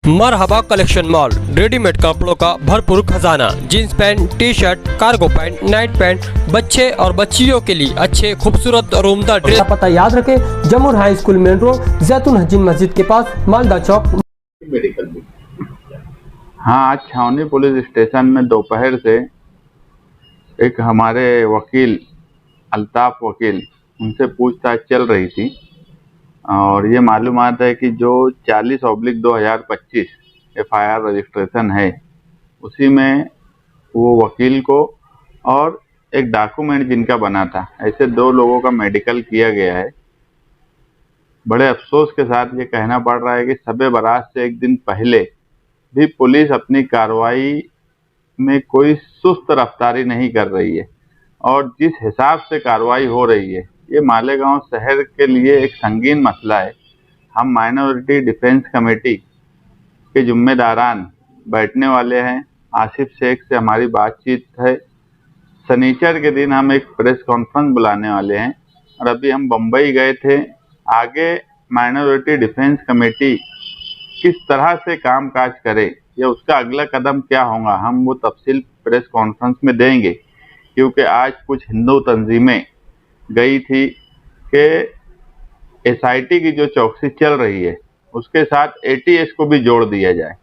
मरहबा collection mall, readymade कपड़ों का भरपूर खजाना, jeans pant, T shirt, cargo pant, night pant, बच्चे और बच्चियों के लिए अच्छे खूबसूरत और उम्दा ड्रेस। पता याद रखें, जमुर हाई स्कूल मेन रोड, जैतून हजीन मस्जिद के पास, मालदा चौक। मेडिकल भी। हाँ, आज छावनी पुलिस स्टेशन में दोपहर से एक हमारे वकील अल्ताफ वकील, उनसे पूछताछ चल रही थी और ये मालूमात है कि जो 40/2025 FIR रजिस्ट्रेशन है, उसी में वो वकील को और एक डॉक्यूमेंट जिनका बना था, ऐसे 2 लोगों का मेडिकल किया गया है। बड़े अफसोस के साथ ये कहना पड़ रहा है कि शब बारात से एक दिन पहले भी पुलिस अपनी कार्रवाई में कोई सुस्त रफ्तारी नहीं कर रही है और जिस हिसाब से कार्रवाई हो रही है, ये मालेगांव शहर के लिए एक संगीन मसला है। हम माइनॉरिटी डिफेंस कमेटी के जिम्मेदारान बैठने वाले हैं। आसिफ शेख से हमारी बातचीत है। शनिचर के दिन हम एक प्रेस कॉन्फ्रेंस बुलाने वाले हैं और अभी हम बम्बई गए थे। आगे माइनॉरिटी डिफेंस कमेटी किस तरह से कामकाज करे या उसका अगला कदम क्या होगा, हम वो तफसील प्रेस कॉन्फ्रेंस में देंगे, क्योंकि आज कुछ हिंदू तंजीमें गई थी कि SIT की जो चौकसी चल रही है उसके साथ ATS को भी जोड़ दिया जाए।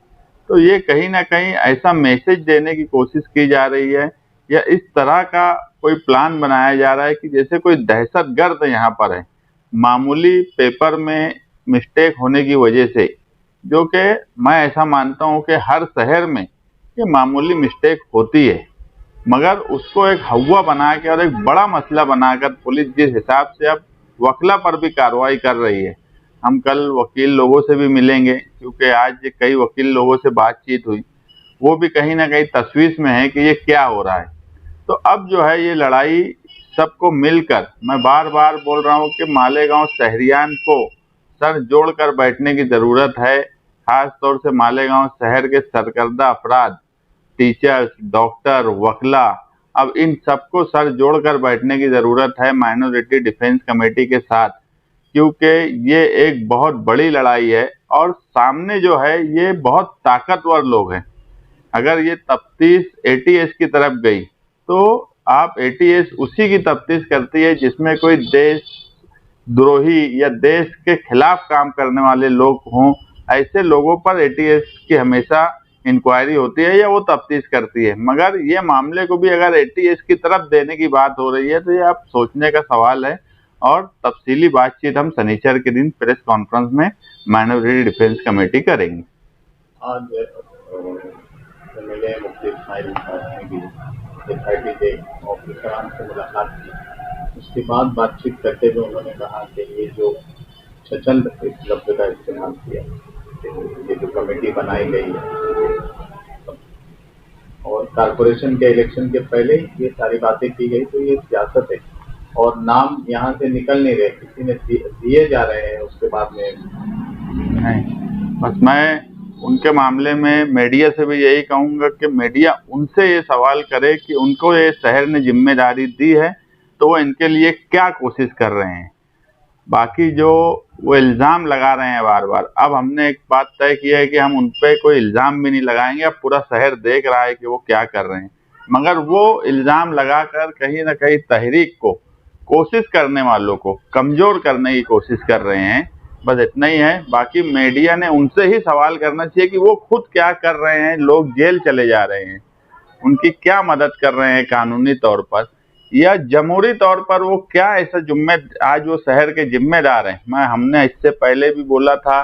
तो ये कहीं ना कहीं ऐसा मैसेज देने की कोशिश की जा रही है या इस तरह का कोई प्लान बनाया जा रहा है कि जैसे कोई दहशतगर्द यहाँ पर है। मामूली पेपर में मिस्टेक होने की वजह से, जो कि मैं ऐसा मानता हूँ कि हर शहर में ये मामूली मिस्टेक होती है, मगर उसको एक हवा बना के और एक बड़ा मसला बनाकर पुलिस जिस हिसाब से अब वकला पर भी कार्रवाई कर रही है। हम कल वकील लोगों से भी मिलेंगे, क्योंकि आज कई वकील लोगों से बातचीत हुई, वो भी कहीं ना कहीं तशवीश में है कि ये क्या हो रहा है। तो अब जो है ये लड़ाई सबको मिलकर, मैं बार बार बोल रहा हूँ कि मालेगांव शहरियान को सर जोड़कर बैठने की ज़रूरत है। खास तौर से मालेगांव शहर के सरकर्दा अफराद, टीचर्स, डॉक्टर, वकला, अब इन सबको सर जोड़कर बैठने की ज़रूरत है माइनॉरिटी डिफेंस कमेटी के साथ, क्योंकि ये एक बहुत बड़ी लड़ाई है और सामने जो है ये बहुत ताकतवर लोग हैं। अगर ये तफ्तीश ATS की तरफ गई तो आप ATS उसी की तफ्तीश करती है जिसमें कोई देशद्रोही या देश के खिलाफ काम करने वाले लोग हों। ऐसे लोगों पर ATS की हमेशा इंक्वायरी होती है या वो तफ्तीश करती है, मगर ये मामले को भी अगर ATS की तरफ देने की बात हो रही है तो ये आप सोचने का सवाल है। और तफसीली बातचीत हम शनिचर के दिन प्रेस कॉन्फ्रेंस में माइनॉरिटी डिफेंस कमेटी करेंगे। आज MLA मुफ्ती इस्माइल साहब ने भी SIT के ऑफिसरान से मुलाकात की। उसके बाद बातचीत करते हुए उन्होंने कहा कि ये जो स्वच्छंद लफ्ज़ का इस्तेमाल किया, ये जो कमेटी बनाई गई है और कारपोरेशन के इलेक्शन के पहले ये सारी बातें की गई, तो ये सियासत है और नाम यहाँ से निकल नहीं रहे, किसी ने दिए जा रहे हैं उसके बाद में नहीं। बस मैं उनके मामले में मीडिया से भी यही कहूँगा कि मीडिया उनसे ये सवाल करे कि उनको ये शहर ने जिम्मेदारी दी है तो वो इनके लिए क्या कोशिश कर रहे हैं। बाकी जो वो इल्ज़ाम लगा रहे हैं बार बार, अब हमने एक बात तय की है कि हम उन पर कोई इल्ज़ाम भी नहीं लगाएंगे। अब पूरा शहर देख रहा है कि वो क्या कर रहे हैं, मगर वो इल्ज़ाम लगाकर कहीं ना कहीं तहरीक को, कोशिश करने वालों को कमज़ोर करने की कोशिश कर रहे हैं। बस इतना ही है। बाकी मीडिया ने उनसे ही सवाल करना चाहिए कि वो खुद क्या कर रहे हैं। लोग जेल चले जा रहे हैं, उनकी क्या मदद कर रहे हैं कानूनी तौर पर या जमहूरी तौर पर, वो क्या ऐसा आज वो शहर के जिम्मेदार हैं। हमने इससे पहले भी बोला था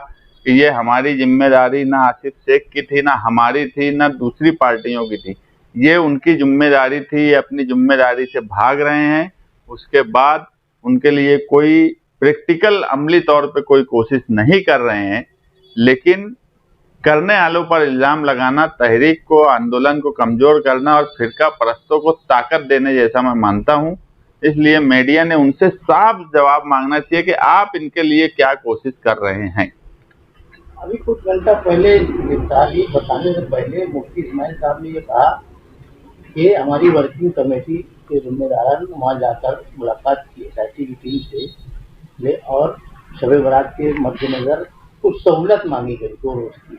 कि ये हमारी जिम्मेदारी ना आसिफ शेख की थी, ना हमारी थी, ना दूसरी पार्टियों की थी, ये उनकी जिम्मेदारी थी। ये अपनी जिम्मेदारी से भाग रहे हैं। उसके बाद उनके लिए कोई प्रैक्टिकल अमली तौर पे कोई कोशिश नहीं कर रहे हैं, लेकिन करने वालों पर इल्ज़ाम लगाना तहरीक को, आंदोलन को कमज़ोर करना और फिरका परस्तों को ताकत देने जैसा मैं मानता हूं। इसलिए मीडिया ने उनसे साफ जवाब मांगना चाहिए कि आप इनके लिए क्या कोशिश कर रहे हैं। अभी कुछ घंटा पहले तारीख बताने से पहले मुफ्ती इस्माइल साहब ने ये कहा कि हमारी वर्किंग कमेटी के जिम्मेदारान वहाँ जाकर मुलाकात की SIT की टीम से और शब बारात के मद्देनजर कुछ सहूलत मांगी गई 2 रोज़ की,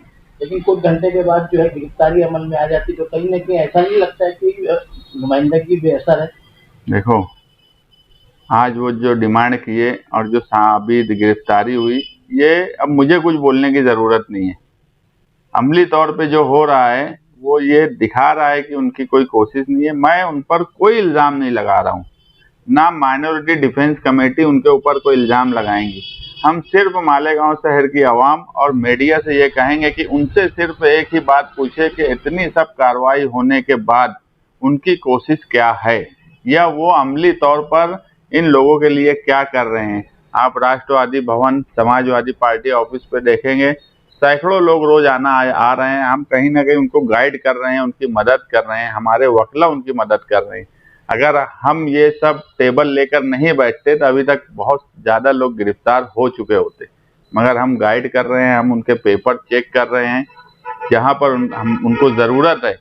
लेकिन कुछ घंटे के बाद जो है गिरफ्तारी अमल में आ जाती, तो कहीं ना कहीं ऐसा नहीं लगता है कि नुमाइंदगी बेअसर है? देखो, आज वो जो डिमांड किए और जो साबित गिरफ्तारी हुई, ये अब मुझे कुछ बोलने की जरूरत नहीं है। अमली तौर पे जो हो रहा है वो ये दिखा रहा है कि उनकी कोई कोशिश नहीं है। मैं उन पर कोई इल्जाम नहीं लगा रहा हूँ, ना माइनॉरिटी डिफेंस कमेटी उनके ऊपर कोई इल्जाम लगाएंगी। हम सिर्फ मालेगांव शहर की आवाम और मीडिया से ये कहेंगे कि उनसे सिर्फ एक ही बात पूछे कि इतनी सब कार्रवाई होने के बाद उनकी कोशिश क्या है, या वो अमली तौर पर इन लोगों के लिए क्या कर रहे हैं। आप राष्ट्रवादी भवन, समाजवादी पार्टी ऑफिस पे देखेंगे, सैकड़ों लोग रोज आ रहे हैं। हम कहीं ना कहीं उनको गाइड कर रहे हैं, उनकी मदद कर रहे हैं, हमारे वकला उनकी मदद कर रहे हैं। अगर हम ये सब टेबल लेकर नहीं बैठते तो अभी तक बहुत ज़्यादा लोग गिरफ्तार हो चुके होते, मगर हम गाइड कर रहे हैं, हम उनके पेपर चेक कर रहे हैं। जहाँ पर हम उनको ज़रूरत है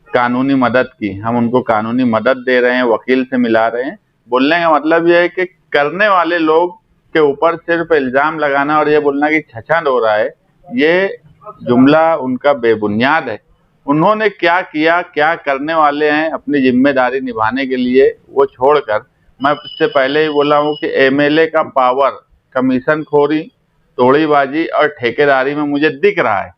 कानूनी मदद की, हम उनको कानूनी मदद दे रहे हैं, वकील से मिला रहे हैं। बोलने का मतलब यह है कि करने वाले लोग के ऊपर सिर्फ इल्ज़ाम लगाना और ये बोलना कि छछंद हो रहा है, ये जुमला उनका बेबुनियाद है। उन्होंने क्या किया, क्या करने वाले हैं अपनी जिम्मेदारी निभाने के लिए, वो छोड़कर, मैं इससे पहले ही बोला हूँ कि एमएलए का पावर कमीशन खोरी, तोड़ीबाजी और ठेकेदारी में मुझे दिख रहा है।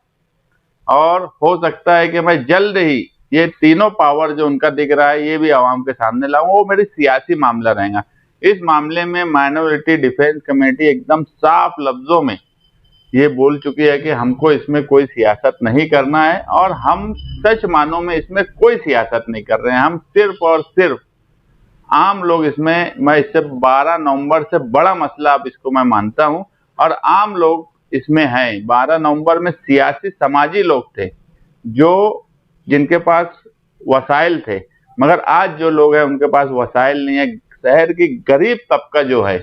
और हो सकता है कि मैं जल्द ही ये तीनों पावर जो उनका दिख रहा है ये भी आवाम के सामने लाऊं। वो मेरी सियासी मामला रहेगा। इस मामले में माइनॉरिटी डिफेंस कमेटी एकदम साफ लफ्जों में ये बोल चुकी है कि हमको इसमें कोई सियासत नहीं करना है, और हम सच मानों में इसमें कोई सियासत नहीं कर रहे हैं। हम सिर्फ और सिर्फ आम लोग इसमें, मैं इससे 12 नवंबर से बड़ा मसला अब इसको मैं मानता हूं, और आम लोग इसमें हैं। 12 नवंबर में सियासी समाजी लोग थे जो जिनके पास वसाइल थे, मगर आज जो लोग हैं उनके पास वसाइल नहीं है। शहर की गरीब तबका जो है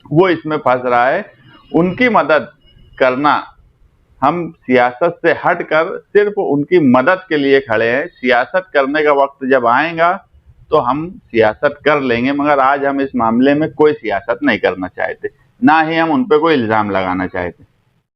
वो इसमें फंस रहा है। उनकी मदद करना, हम सियासत से हटकर सिर्फ उनकी मदद के लिए खड़े हैं। सियासत करने का वक्त जब आएगा तो हम सियासत कर लेंगे, मगर आज हम इस मामले में कोई सियासत नहीं करना चाहते, ना ही हम उन पर कोई इल्जाम लगाना चाहते।